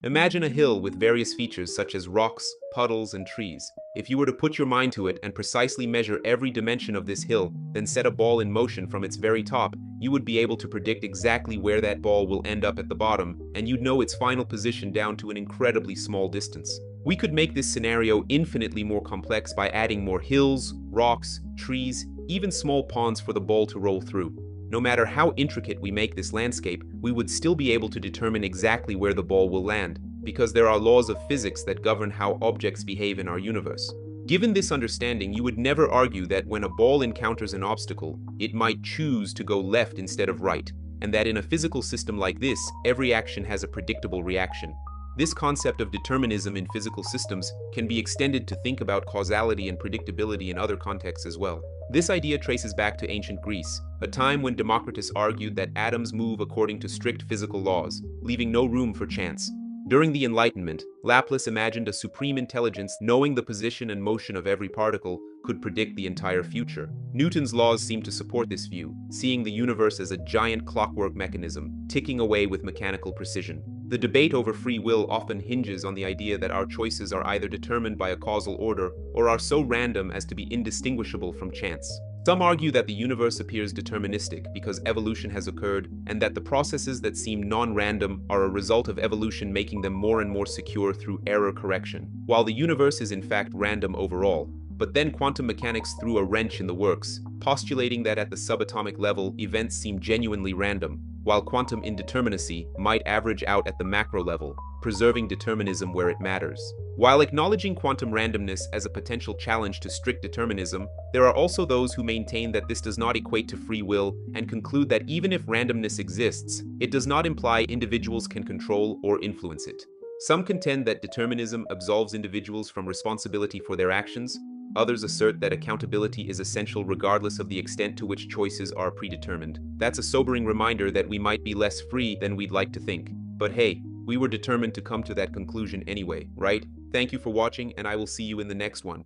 Imagine a hill with various features such as rocks, puddles, and trees. If you were to put your mind to it and precisely measure every dimension of this hill, then set a ball in motion from its very top, you would be able to predict exactly where that ball will end up at the bottom, and you'd know its final position down to an incredibly small distance. We could make this scenario infinitely more complex by adding more hills, rocks, trees, even small ponds for the ball to roll through. No matter how intricate we make this landscape, we would still be able to determine exactly where the ball will land, because there are laws of physics that govern how objects behave in our universe. Given this understanding, you would never argue that when a ball encounters an obstacle, it might choose to go left instead of right, and that in a physical system like this, every action has a predictable reaction. This concept of determinism in physical systems can be extended to think about causality and predictability in other contexts as well. This idea traces back to ancient Greece, a time when Democritus argued that atoms move according to strict physical laws, leaving no room for chance. During the Enlightenment, Laplace imagined a supreme intelligence knowing the position and motion of every particle could predict the entire future. Newton's laws seem to support this view, seeing the universe as a giant clockwork mechanism, ticking away with mechanical precision. The debate over free will often hinges on the idea that our choices are either determined by a causal order or are so random as to be indistinguishable from chance. Some argue that the universe appears deterministic because evolution has occurred, and that the processes that seem non-random are a result of evolution making them more and more secure through error correction, while the universe is in fact random overall. But then quantum mechanics threw a wrench in the works, postulating that at the subatomic level, events seem genuinely random, while quantum indeterminacy might average out at the macro level, preserving determinism where it matters. While acknowledging quantum randomness as a potential challenge to strict determinism, there are also those who maintain that this does not equate to free will and conclude that even if randomness exists, it does not imply individuals can control or influence it. Some contend that determinism absolves individuals from responsibility for their actions. Others assert that accountability is essential regardless of the extent to which choices are predetermined. That's a sobering reminder that we might be less free than we'd like to think. But hey, we were determined to come to that conclusion anyway, right? Thank you for watching, and I will see you in the next one.